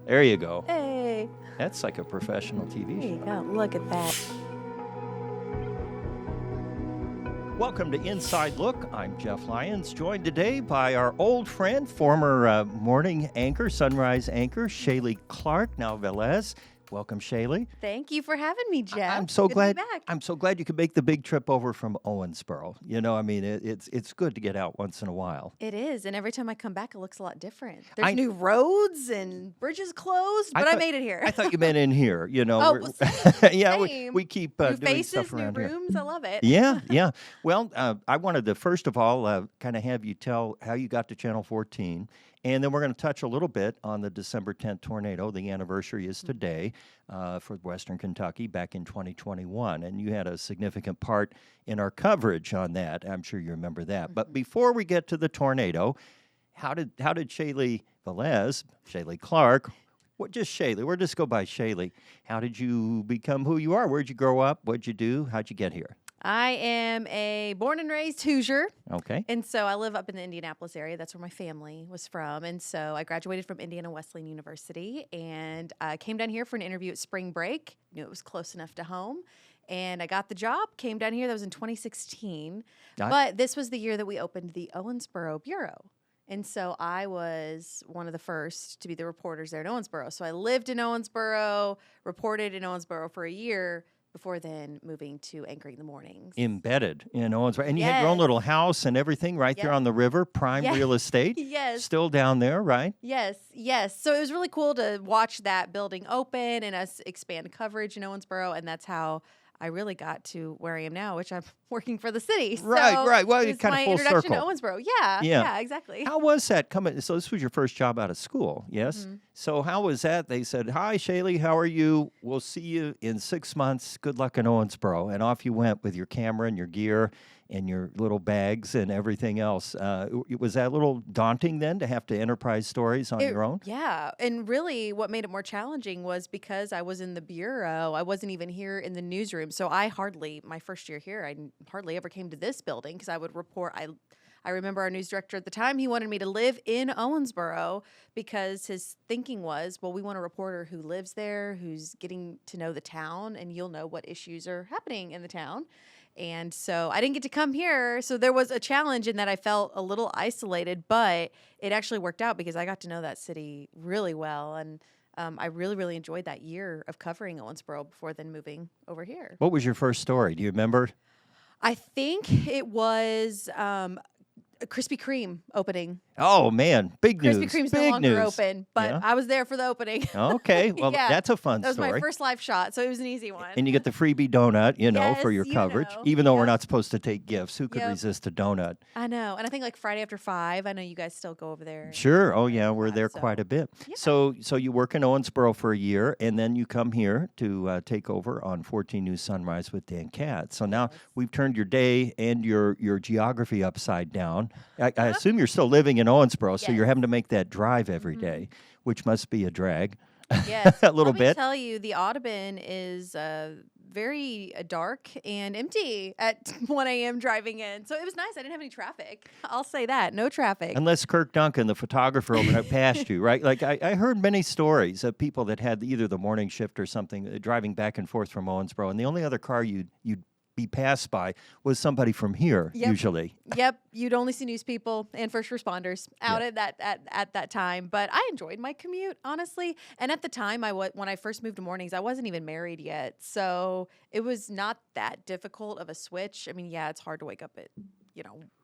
There you go. Hey. That's like a professional TV There you show. go. Look at that. Welcome to Inside Look. I'm Jeff Lyons, joined today by our old friend, former morning anchor, Sunrise Anchor, Shaelie Clark, now Velez. Welcome, Shaelie. Thank you for having me, Jeff. I'm so Good glad. to be back. I'm so glad you could make the big trip over from Owensboro. You know, I mean, it's good to get out once in a while. It is, and every time I come back, it looks a lot different. There's new roads and bridges closed, but I made it here. I thought you meant in here. You know, Oh, yeah, same. we keep New doing faces, stuff new around here. rooms. I love it. Yeah. Well, I wanted to first of all kind of have you tell how you got to Channel 14. And then we're going to touch a little bit on the December 10th tornado. The anniversary is today for Western Kentucky back in 2021. And you had a significant part in our coverage on that. I'm sure you remember that. But before we get to the tornado, how did Shaelie Velez, Shaelie Clark, just Shaelie, we'll just go by Shaelie. How did you become who you are? Where'd you grow up? What'd you do? How'd you get here? I am a born and raised Hoosier. Okay. And so I live up in the Indianapolis area. That's where my family was from. And so I graduated from Indiana Wesleyan University and I came down here for an interview at spring break. Knew it was close enough to home. And I got the job, came down here. That was in 2016. But this was the year that we opened the Owensboro Bureau. And so I was one of the first to be the reporters there in Owensboro. So I lived in Owensboro, reported in Owensboro for a year, before then moving to anchoring the mornings. Embedded in Owensboro. And you had your own little house and everything right there on the river, prime real estate. Yes. Still down there, right? Yes. So it was really cool to watch that building open and us expand coverage in Owensboro. And that's how I really got to where I am now, which I'm working for the city. Right. Well, it's kind of my full introduction circle. to Owensboro. Yeah, exactly. How was that coming? So this was your first job out of school, yes? Mm-hmm. So how was that? They said, "Hi, Shaelie, how are you? We'll see you in 6 months. Good luck in Owensboro." And off you went with your camera and your gear and your little bags and everything else. Was that a little daunting then to have to enterprise stories on your own? Yeah. And really what made it more challenging was because I was in the bureau, I wasn't even here in the newsroom. So my first year here, I hardly ever came to this building because I would report. I remember our news director at the time, he wanted me to live in Owensboro because his thinking was, well, we want a reporter who lives there, who's getting to know the town, and you'll know what issues are happening in the town. And so I didn't get to come here. So there was a challenge in that I felt a little isolated, but it actually worked out because I got to know that city really well. And I really, really enjoyed that year of covering Owensboro before then moving over here. What was your first story? Do you remember? I think it was Krispy Kreme opening. Oh, man, big news. Krispy Kreme's big no longer news. open, but I was there for the opening. Okay, well, that's a fun That was story. my first live shot, so it was an easy one. And you get the freebie donut, for your coverage. Even though we're not supposed to take gifts, who could resist a donut? I know. And I think like Friday after 5, I know you guys still go over there. Sure. Oh, yeah, we're there quite a bit. Yeah. So you work in Owensboro for a year, and then you come here to take over on 14 News Sunrise with Dan Katz. So now we've turned your day and your geography upside down. I assume you're still living in Owensboro, so you're having to make that drive every day, which must be a drag. Yes. A little Let me bit. tell you, the Audubon is very dark and empty at 1 a.m. driving in. So it was nice. I didn't have any traffic. I'll say that. No traffic. Unless Kirk Duncan, the photographer, passed you, right? Like I heard many stories of people that had either the morning shift or something driving back and forth from Owensboro, and the only other car you'd be passed by was somebody from here, usually. Yep, you'd only see news people and first responders out at that time. But I enjoyed my commute, honestly. And at the time, when I first moved to mornings, I wasn't even married yet, so it was not that difficult of a switch. I mean, yeah, it's hard to wake up at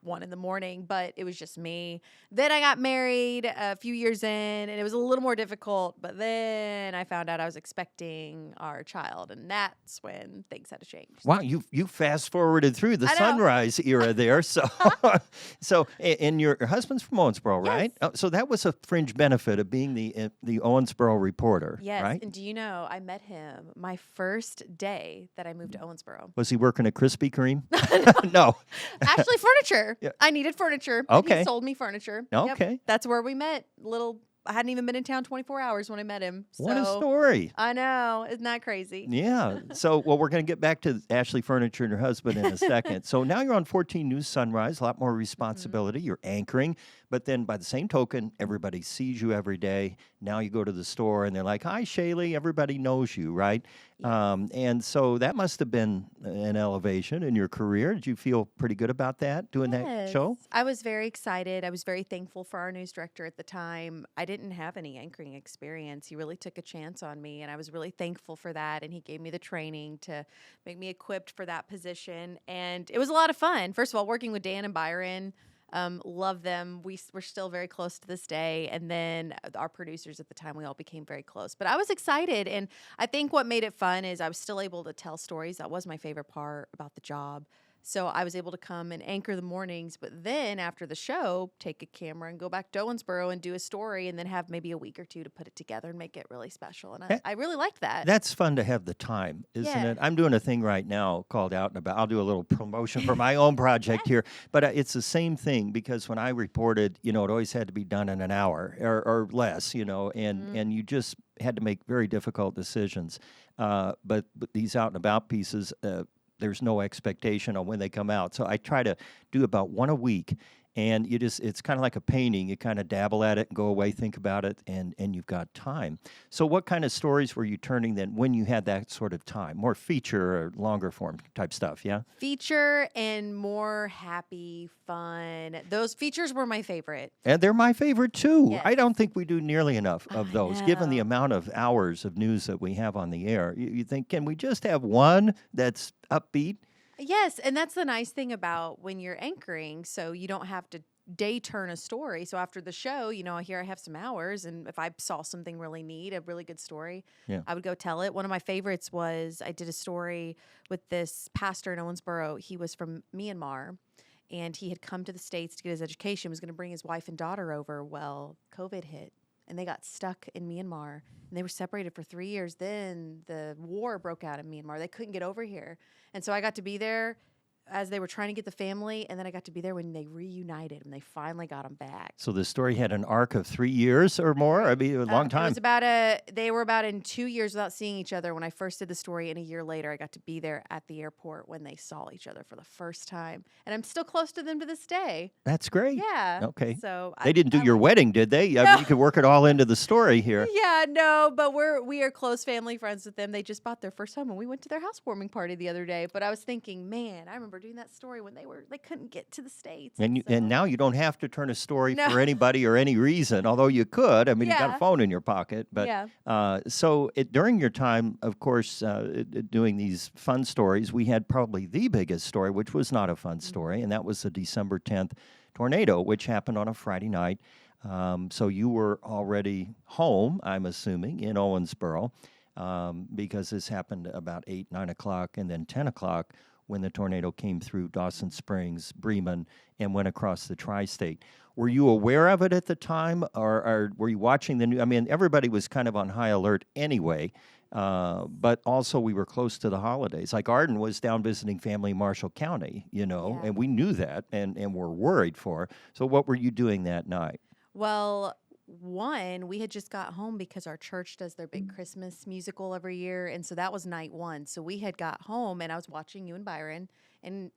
1 a.m, but it was just me. Then I got married a few years in, and it was a little more difficult. But then I found out I was expecting our child, and that's when things had to change. Wow, you fast forwarded through the Sunrise era there. So and your husband's from Owensboro, right? Yes. So that was a fringe benefit of being the Owensboro reporter, yes, right? And do you know, I met him my first day that I moved to Owensboro. Was he working at Krispy Kreme? No. Actually, furniture. Yeah. I needed furniture. Okay. He sold me furniture. Okay. Yep. That's where we met. I hadn't even been in town 24 hours when I met him. So, What a story. I know. Isn't that crazy? Yeah. So, we're going to get back to Ashley Furniture and her husband in a second. So now you're on 14 News Sunrise, a lot more responsibility. You're anchoring, But then by the same token, everybody sees you every day. Now you go to the store and they're like, "Hi, Shaelie." Everybody knows you, right? Yes. And so that must have been an elevation in your career. Did you feel pretty good about that, doing that Yes. show? I was very excited. I was very thankful for our news director at the time. I didn't have any anchoring experience. He really took a chance on me, and I was really thankful for that. And he gave me the training to make me equipped for that position. And it was a lot of fun. First of all, working with Dan and Byron, love them. We're still very close to this day. And then our producers at the time, we all became very close. But I was excited. And I think what made it fun is I was still able to tell stories. That was my favorite part about the job. So I was able to come and anchor the mornings, but then after the show, take a camera and go back to Owensboro and do a story and then have maybe a week or two to put it together and make it really special. And I really liked that. That's fun to have the time, isn't Yeah. it? I'm doing a thing right now called Out and About. I'll do a little promotion for my own project here, but it's the same thing because when I reported, it always had to be done in an hour or less, and you just had to make very difficult decisions. But these Out and About pieces, there's no expectation on when they come out. So I try to do about one a week. And it's kind of like a painting. You kind of dabble at it and go away, think about it, and you've got time. So what kind of stories were you turning then when you had that sort of time? More feature or longer form type stuff, yeah? Feature and more happy, fun. Those features were my favorite. And they're my favorite too. Yes. I don't think we do nearly enough of I those, given the know. amount of hours of news that we have on the air. You think, can we just have one that's upbeat? Yes, and that's the nice thing about when you're anchoring, so you don't have to day turn a story. So after the show, here I have some hours, and if I saw something really neat, a really good story, Yeah. I would go tell it. One of my favorites was I did a story with this pastor in Owensboro. He was from Myanmar, and he had come to the States to get his education, was going to bring his wife and daughter over. Well, COVID hit, and they got stuck in Myanmar, and they were separated for 3 years. Then the war broke out in Myanmar. They couldn't get over here. And so I got to be there as they were trying to get the family, and then I got to be there when they reunited, when they finally got them back. So the story had an arc of 3 years or more? I mean, a long It time. was they were about in 2 years without seeing each other when I first did the story, and a year later I got to be there at the airport when they saw each other for the first time. And I'm still close to them to this day. That's great. Yeah. Okay. So They didn't do I your like- wedding, did they? I mean, you could work it all into the story here. Yeah, no, but we are close family friends with them. They just bought their first home, and we went to their housewarming party the other day. But I was thinking, man, I remember doing that story when they couldn't get to the States. And so- now you don't have to turn a story No. for anybody or any reason, although you could. I mean, you got Yeah. a phone in your pocket. But Yeah. so during your time, of course, doing these fun stories, we had probably the biggest story, which was not a fun story, and that was the December 10th tornado, which happened on a Friday night. So you were already home, I'm assuming, in Owensboro, because this happened about 8, 9 o'clock, and then 10 o'clock when the tornado came through Dawson Springs, Bremen, and went across the tri-state. Were you aware of it at the time, or were you watching the news? I mean, everybody was kind of on high alert anyway, but also we were close to the holidays. Like Arden was down visiting family in Marshall County, Yeah. and we knew that and were worried for her. So what were you doing that night? Well, one, we had just got home because our church does their big Christmas musical every year. And so that was night one. So we had got home and I was watching you and Byron. And,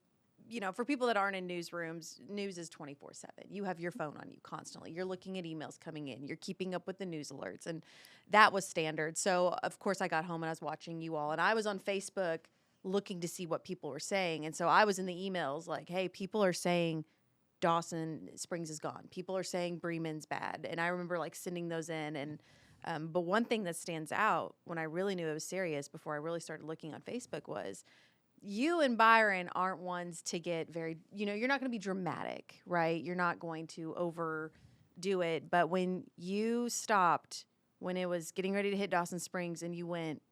for people that aren't in newsrooms, news is 24/7. You have your phone on you constantly. You're looking at emails coming in. You're keeping up with the news alerts. And that was standard. So, of course, I got home and I was watching you all. And I was on Facebook looking to see what people were saying. And so I was in the emails like, hey, people are saying Dawson Springs is gone. People are saying Bremen's bad. And I remember sending those in. And but one thing that stands out when I really knew it was serious before I really started looking on Facebook was you and Byron aren't ones to get very, you're not going to be dramatic, right? You're not going to overdo it. But when you stopped, when it was getting ready to hit Dawson Springs and you went,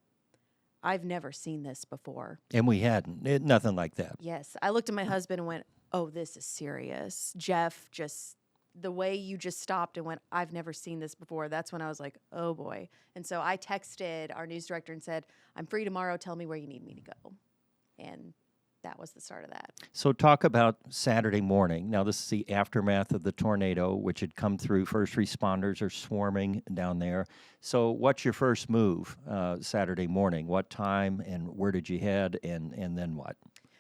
I've never seen this before. And we hadn't. Nothing like that. Yes. I looked at my husband and went, oh, this is serious. Jeff, just the way you just stopped and went, I've never seen this before. That's when I was like, oh boy. And so I texted our news director and said, I'm free tomorrow. Tell me where you need me to go. And that was the start of that. So talk about Saturday morning. Now, this is the aftermath of the tornado, which had come through. First responders are swarming down there. So what's your first move Saturday morning? What time and where did you head and then what?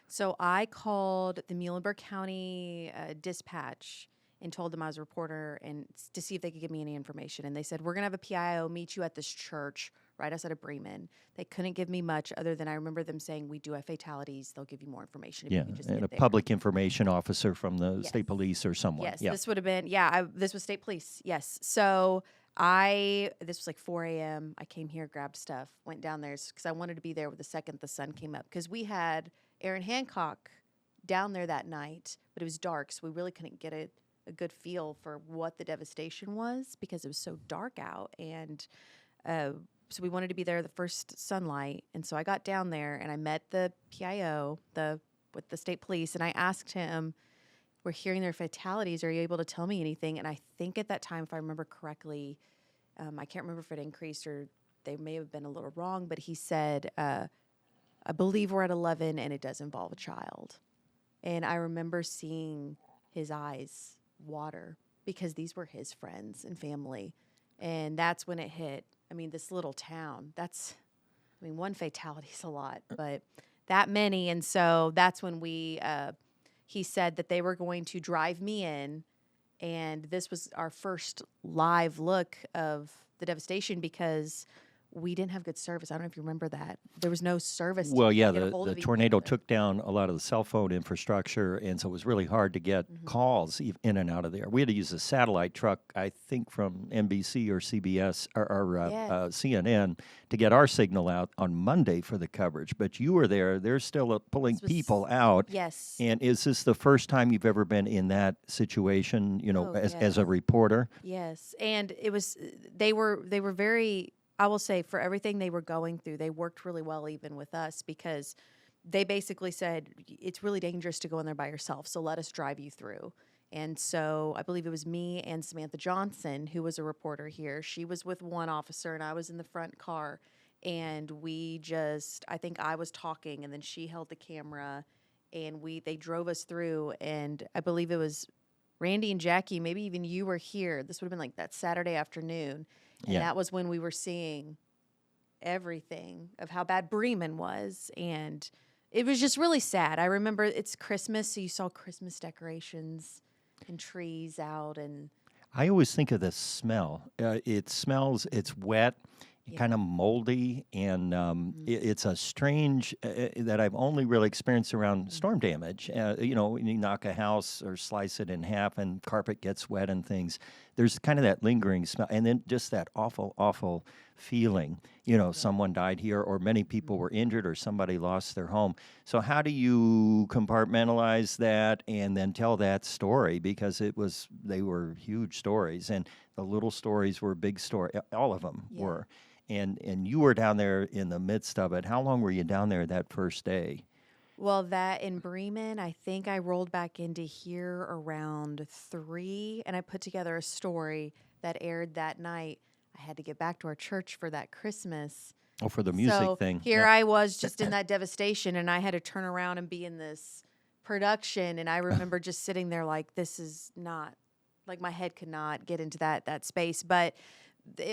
So I called the Muhlenberg County dispatch and told them I was a reporter and to see if they could give me any information. And they said, we're going to have a PIO meet you at this church right outside of Bremen. They couldn't give me much other than I remember them saying, we do have fatalities. They'll give you more information if you Yeah, could just and get a there. public information officer from the Yes. state police or someone. Yes, Yeah. this would have been, this was state police. Yes. So this was like 4 a.m. I came here, grabbed stuff, went down there because I wanted to be there the second the sun came up because we had Aaron Hancock down there that night, but it was dark. So we really couldn't get a good feel for what the devastation was because it was so dark out. And so we wanted to be there the first sunlight. And so I got down there and I met the PIO, with the state police, and I asked him, we're hearing their fatalities. Are you able to tell me anything? And I think at that time, if I remember correctly, I can't remember if it increased or they may have been a little wrong, but he said, I believe we're at 11 and it does involve a child. And I remember seeing his eyes water because these were his friends and family. And that's when it hit. I mean, this little town, one fatality is a lot, but that many. And so that's when he said that they were going to drive me in. And this was our first live look of the devastation because we didn't have good service. I don't know if you remember that. There was no service. Well, yeah, get a hold the of each tornado other. took down a lot of the cell phone infrastructure, and so it was really hard to get calls in and out of there. We had to use a satellite truck, I think, from NBC or CBS or CNN to get our signal out on Monday for the coverage. But you were there. They're still pulling people out. Yes. And is this the first time you've ever been in that situation, as a reporter? Yes. And it was, they were very, I will say, for everything they were going through, they worked really well even with us because they basically said, it's really dangerous to go in there by yourself, so let us drive you through. And so I believe it was me and Samantha Johnson, who was a reporter here. She was with one officer and I was in the front car. And I think I was talking and then she held the camera and they drove us through. And I believe it was Randy and Jackie, maybe even you were here. This would have been like that Saturday afternoon. And that was when we were seeing everything of how bad Bremen was. And it was just really sad. I remember it's Christmas, so you saw Christmas decorations and trees out. And I always think of the smell. It smells, it's wet, kind of moldy, and it's a strange that I've only really experienced around storm damage. When you knock a house or slice it in half and carpet gets wet and things, there's kind of that lingering smell. And then just that awful, awful feeling, someone died here or many people were injured or somebody lost their home. So how do you compartmentalize that and then tell that story? Because they were huge stories and the little stories were big story. All of them were. And you were down there in the midst of it. How long were you down there that first day? Well, that in Bremen, I think I rolled back into here around 3, and I put together a story that aired that night. I had to get back to our church for that Christmas. Oh, for the music thing. Here I was just in that devastation, and I had to turn around and be in this production. And I remember just sitting there like, this is not, like my head could not get into that space. But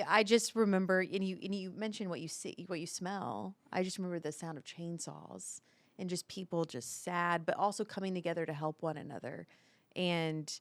I just remember, and you mentioned what you see, what you smell. I just remember the sound of chainsaws and just people just sad, but also coming together to help one another. And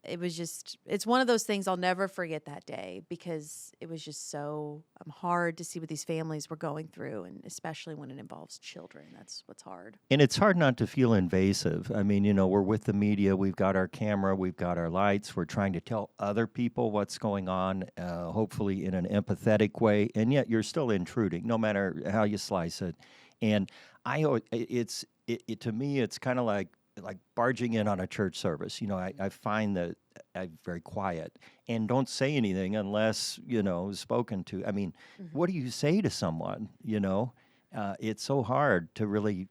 it's one of those things I'll never forget that day because it was just so hard to see what these families were going through, and especially when it involves children. That's what's hard. And it's hard not to feel invasive. I mean, we're with the media. We've got our camera. We've got our lights. We're trying to tell other people what's going on, hopefully in an empathetic way. And yet you're still intruding, no matter how you slice it. And to me, it's kind of like barging in on a church service. I find that I'm very quiet and don't say anything unless, spoken to. I mean, what do you say to someone, It's so hard to really,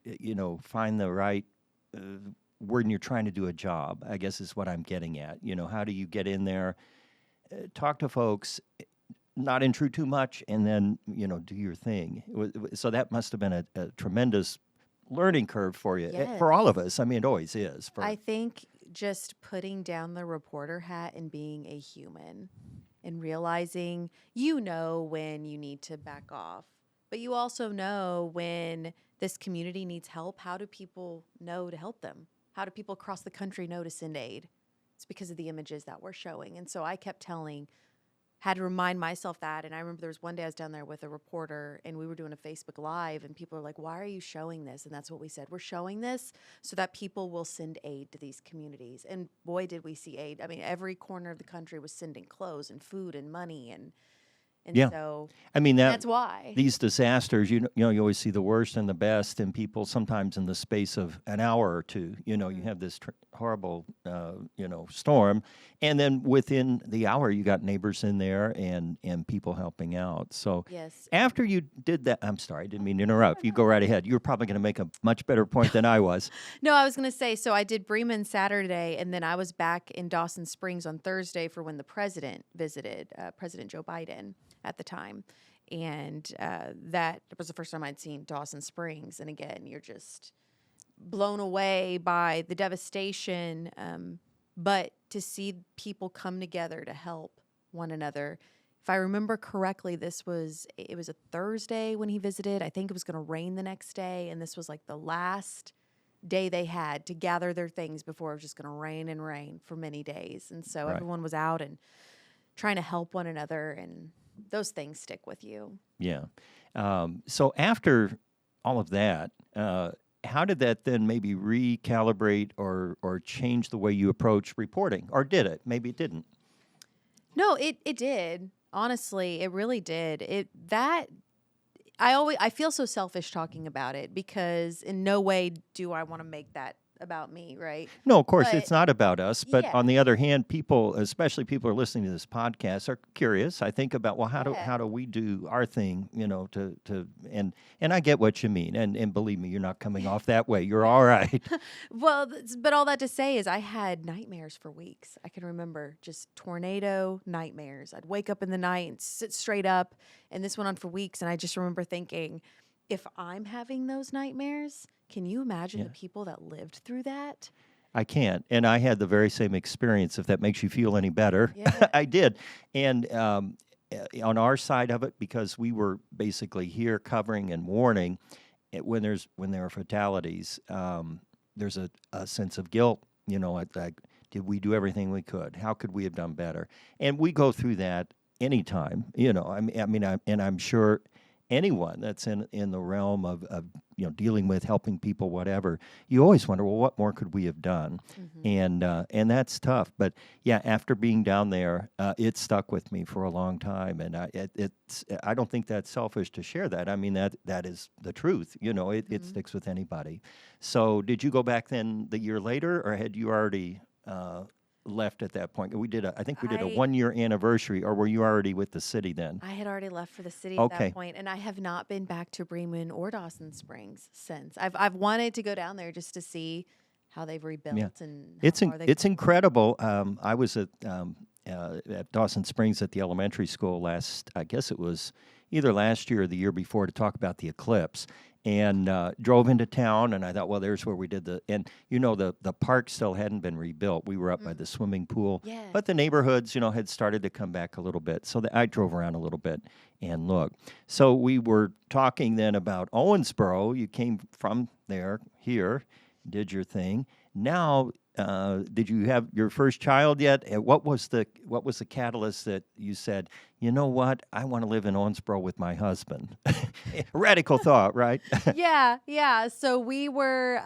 find the right word when you're trying to do a job, I guess is what I'm getting at. How do you get in there, talk to folks, not intrude too much, and then, do your thing. So that must have been a tremendous learning curve for you, for all of us. I mean, it always is. I think just putting down the reporter hat and being a human and realizing, when you need to back off, but you also know when this community needs help. How do people know to help them? How do people across the country know to send aid? it's because of the images that we're showing. And so I kept had to remind myself that. And I remember there was one day I was down there with a reporter and we were doing a Facebook Live and people are like, why are you showing this? And that's what we said. We're showing this so that people will send aid to these communities. And boy, did we see aid. I mean, every corner of the country was sending clothes and food and money. And Yeah. so I mean, that's why. these disasters, you know, you always see the worst and the best in people sometimes in the space of an hour or two. You know, you have this horrible, storm. And then within the hour, you got neighbors in there and people helping out. So Yes. after you did that, I'm sorry, I didn't mean to interrupt. You go right ahead. You were probably going to make a much better point than I was. No, I was going to say, so I did Bremen Saturday, and then I was back in Dawson Springs on Thursday for when the president visited, President Joe Biden at the time. And that was the first time I'd seen Dawson Springs. And again, you're just blown away by the devastation. But to see people come together to help one another. If I remember correctly, it was a Thursday when he visited. I think it was going to rain the next day. And this was like the last day they had to gather their things before it was just going to rain and rain for many days. And so Right. everyone was out and trying to help one another, and those things stick with you. Yeah. So after all of that, how did that then maybe recalibrate or change the way you approach reporting? Or did it? Maybe it didn't. No, it did. Honestly, it really did. I feel so selfish talking about it because in no way do I want to make that about me, right? No, of course, But- it's not about us. But Yeah. on the other hand, people, especially people who are listening to this podcast, are curious. I think about, well, how Yeah. do we do our thing? You know, and I get what you mean, and believe me, you're not coming off that way. You're all right. Well, but all that to say is I had nightmares for weeks. I can remember just tornado nightmares. I'd wake up in the night and sit straight up, and this went on for weeks. And I just remember thinking, if I'm having those nightmares, can you imagine the people that lived through that? I can't. And I had the very same experience, if that makes you feel any better. Yeah. I did. And on our side of it, because we were basically here covering and warning, when there are fatalities, there's a sense of guilt. You know, like, did we do everything we could? How could we have done better? And we go through that anytime. You know, I'm sure anyone that's in the realm of dealing with helping people, whatever, you always wonder, well, what more could we have done? And that's tough. But yeah, after being down there, it stuck with me for a long time, and I don't think that's selfish to share that. I mean, that is the truth. You know, it sticks with anybody. So did you go back then the year later, or had you already left at that point? I think we did a 1-year anniversary, or were you already with the city then? I had already left for the city at that point, and I have not been back to Bremen or Dawson Springs since. I've wanted to go down there just to see how they've rebuilt and how far they've it's incredible. I was at Dawson Springs at the elementary school I guess it was either last year or the year before, to talk about the eclipse. And drove into town, and I thought, well, there's where we did and the park still hadn't been rebuilt. We were up by the swimming pool, Yes. but the neighborhoods, had started to come back a little bit. So I drove around a little bit and looked. So we were talking then about Owensboro. You came from there, here, did your thing. Now, did you have your first child yet? And what was the catalyst that you said, you know what, I want to live in Owensboro with my husband? Radical thought, right? Yeah. So we were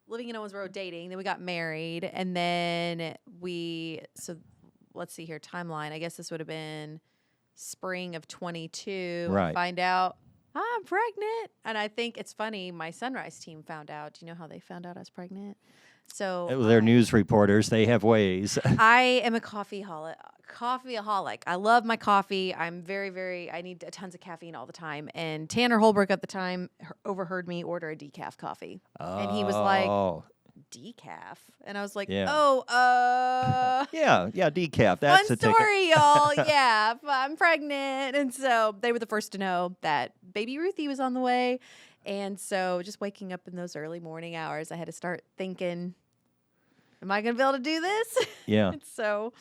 living in Owensboro dating, then we got married, and then so let's see here, timeline. I guess this would have been spring of 22. Right. I find out I'm pregnant. And I think it's funny, my Sunrise team found out. Do you know how they found out I was pregnant? So They're news reporters. They have ways. I am a coffeeaholic. I love my coffee. I'm I need tons of caffeine all the time. And Tanner Holbrook at the time overheard me order a decaf coffee. And he was like, decaf? And I was like, Yeah. Yeah, decaf. That's fun the ticket. story, y'all. Yeah, I'm pregnant. And so they were the first to know that baby Ruthie was on the way. And so just waking up in those early morning hours, I had to start thinking, am I going to be able to do this? Yeah. So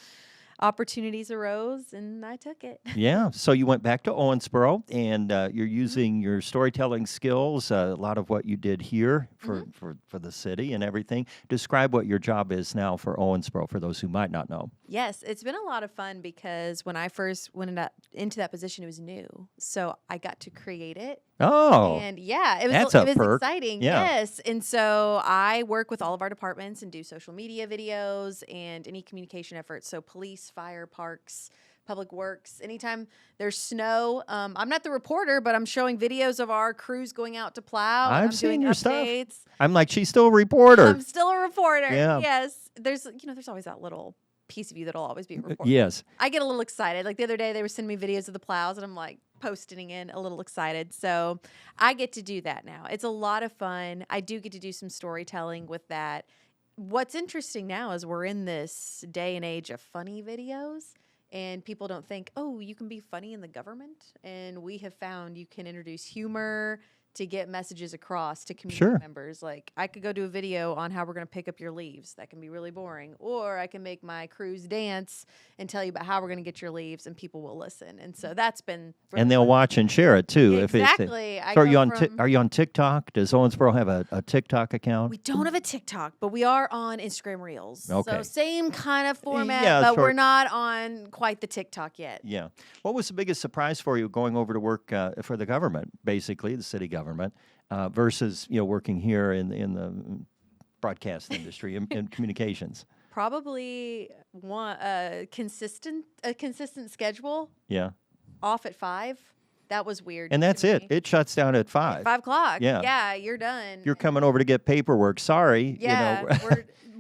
opportunities arose, and I took it. Yeah. So you went back to Owensboro, and you're using your storytelling skills, a lot of what you did here Mhm. for the city and everything. Describe what your job is now for Owensboro for those who might not know. Yes, it's been a lot of fun because when I first went into that position, it was new. So I got to create it. Oh, And yeah, that's it a was perk. exciting. Yeah. Yes. And so I work with all of our departments and do social media videos and any communication efforts. So police, fire, parks, public works. Anytime there's snow, I'm not the reporter, but I'm showing videos of our crews going out to plow and I've I'm seen doing your stuff. updates. I'm like, she's still a reporter. I'm still a reporter. Yeah. Yes. There's always that little piece of you that'll always be a reporter. Yes. I get a little excited. Like the other day, they were sending me videos of the plows, and I'm like posting in a little excited. So I get to do that now. It's a lot of fun. I do get to do some storytelling with that. What's interesting now is we're in this day and age of funny videos, and people don't think, oh, you can be funny in the government. And we have found you can introduce humor to get messages across to community Sure. members. Like I could go do a video on how we're going to pick up your leaves. That can be really boring. Or I can make my crews dance and tell you about how we're going to get your leaves, and people will listen. And so that's been really And they'll fun. watch and share it too. Exactly. So I are go you on from- are you on TikTok? Does Owensboro have a TikTok account? We don't have a TikTok, but we are on Instagram Reels. Okay. So same kind of format, Yeah, but sort- we're not on quite the TikTok yet. Yeah. What was the biggest surprise for you going over to work for the government, basically the city government, versus working here in the broadcast industry and communications? Probably one a consistent schedule Yeah. off at 5. That was weird. And that's to it. me. It shuts down at 5. 5 o'clock. Yeah. Yeah, you're done. You're coming over to get paperwork. Sorry. Yeah.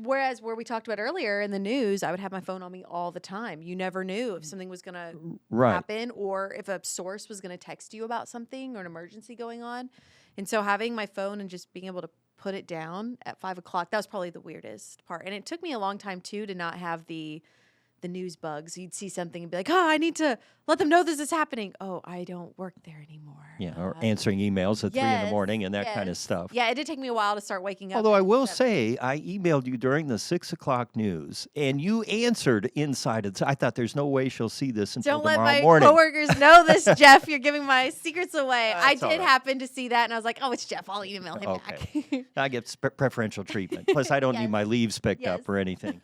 Whereas where we talked about earlier in the news, I would have my phone on me all the time. You never knew if something was going to Right. happen or if a source was going to text you about something or an emergency going on. And so having my phone and just being able to put it down at 5 o'clock, that was probably the weirdest part. And it took me a long time too to not have the news bugs. You'd see something and be like, oh, I need to let them know this is happening. Oh, I don't work there anymore. Yeah. Or answering emails at 3 in the Yes, morning and that kind of yes. stuff. Yeah, it did take me a while to start waking up. Although I and will stuff. say, I emailed you during the 6 o'clock news, and you answered inside. I thought there's no way she'll see this until Don't let tomorrow my morning. coworkers know this, Jeff. You're giving my secrets away. I That's all did right. happen to see that, and I was like, oh, it's Jeff. I'll email him back. I get preferential treatment. Plus, I don't need Yes. my leaves picked Yes. up or anything.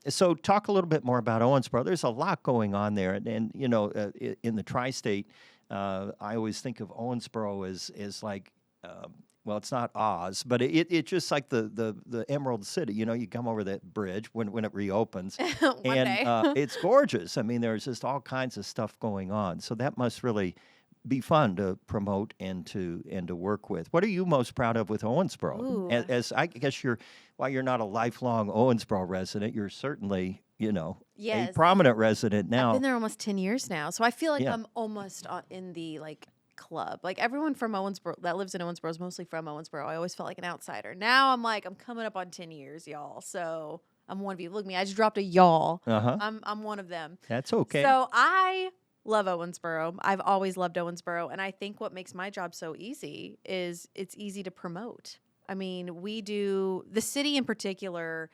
So, talk a little bit more about Owensboro. There's a lot going on there, and in the tri-state, I always think of Owensboro as like. Well, it's not Oz, but it's just like the Emerald City. You come over that bridge when it reopens, One and day. it's gorgeous. I mean, there's just all kinds of stuff going on. So that must really be fun to promote and to work with. What are you most proud of with Owensboro? Ooh. As I guess while you're not a lifelong Owensboro resident, you're certainly a Yes. prominent resident I've now. been there almost 10 years now, so I feel like Yeah. I'm almost in the club. Like everyone from Owensboro that lives in Owensboro is mostly from Owensboro. I always felt like an outsider. Now I'm coming up on 10 years, y'all. So I'm one of you. Look at me, I just dropped a y'all. Uh-huh. I'm one of them. That's okay. So I love Owensboro. I've always loved Owensboro, and I think what makes my job so easy is it's easy to promote. I mean, we do the city in particular.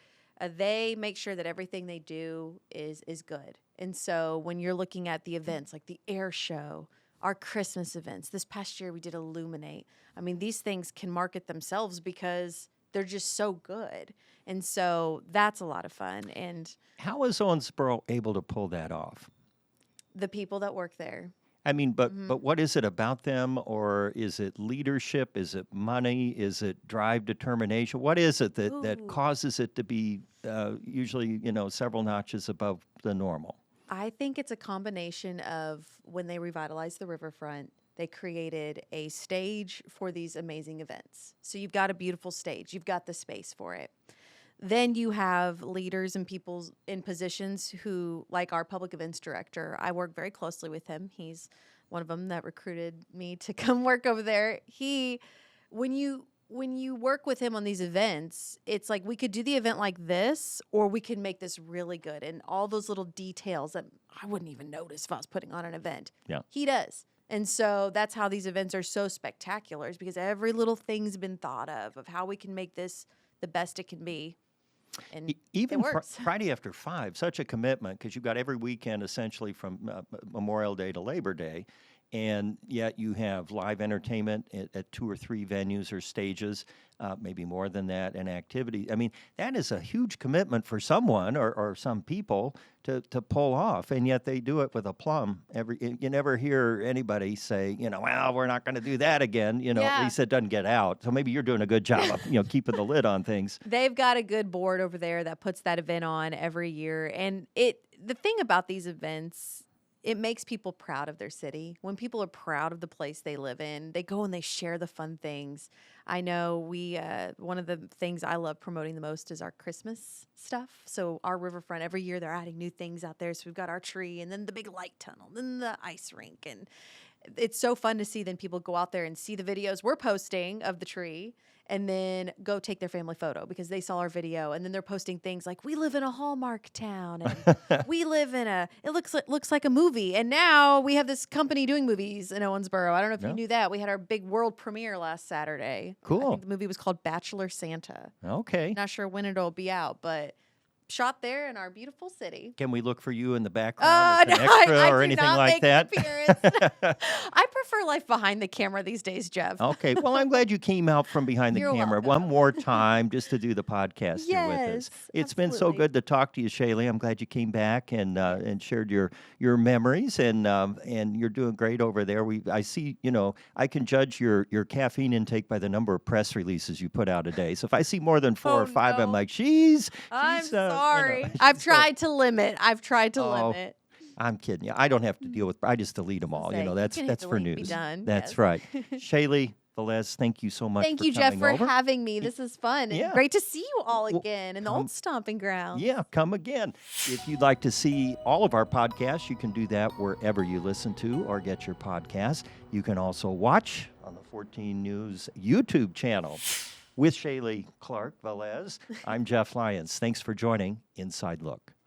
They make sure that everything they do is good. And so when you're looking at the events like the air show, our Christmas events, this past year we did Illuminate. I mean, these things can market themselves because they're just so good. And so that's a lot of fun. And How is Owensboro able to pull that off? the people that work there. I mean, but what is it about them, or is it leadership? Is it money? Is it drive, determination? What is it that Ooh. causes it to be usually several notches above the normal? I think it's a combination of when they revitalized the riverfront, they created a stage for these amazing events. So you've got a beautiful stage, you've got the space for it. Then you have leaders and people in positions who, like our public events director, I work very closely with him. He's one of them that recruited me to come work over there. When you work with him on these events, it's like we could do the event like this, or we could make this really good. And all those little details that I wouldn't even notice if I was putting on an event. Yeah. He does. And so that's how these events are so spectacular, is because every little thing's been thought of how we can make this the best it can be. and Even it works. Friday after 5, such a commitment because you've got every weekend essentially from Memorial Day to Labor Day. And yet you have live entertainment at 2 or 3 venues or stages, maybe more than that, and activity. I mean, that is a huge commitment for someone or some people to pull off, and yet they do it with aplomb. You never hear anybody say, well, we're not going to do that again. At Yeah. least it doesn't get out. So maybe you're doing a good job of, keeping the lid on things. They've got a good board over there that puts that event on every year. And the thing about these events, it makes people proud of their city. When people are proud of the place they live in, they go and they share the fun things. I know one of the things I love promoting the most is our Christmas stuff. So our riverfront, every year they're adding new things out there. So we've got our tree and then the big light tunnel, then the ice rink. And it's so fun to see then people go out there and see the videos we're posting of the tree and then go take their family photo because they saw our video, and then they're posting things like, we live in a Hallmark town and we live in it looks like a movie, and now we have this company doing movies in Owensboro. I don't know if you knew that. We had our big world premiere last Saturday. Cool. I think the movie was called Bachelor Santa. Okay. Not sure when it'll be out, but shot there in our beautiful city. Can we look for you in the background as an extra I or do anything not like make an that? appearance. I prefer life behind the camera these days, Jeff. Okay. Well, I'm glad you came out from behind the You're camera welcome. one more time just to do the podcast here with us. Yes, It's been so absolutely. good to talk to you, Shaelie. I'm glad you came back and shared your memories, and you're doing great over there. I see, I can judge your caffeine intake by the number of press releases you put out a day. So if I see more than 4 or 5, I'm no. like, she's I'm sorry. she's I've tried to limit. Oh, I'm kidding you. I don't have to deal with. I just delete them all. Say, you That's can hit for delete, be news. done. That's Yes. right. Shaelie Velez, thank you so much. Thank for you, Jeff, coming for over. having me. This is fun. Yeah. And great to see you all Well, again in the old stomping ground. Yeah, come again. If you'd like to see all of our podcasts, you can do that wherever you listen to or get your podcasts. You can also watch on the 14 News YouTube channel. With Shaelie Velez, I'm Jeff Lyons. Thanks for joining Inside Look.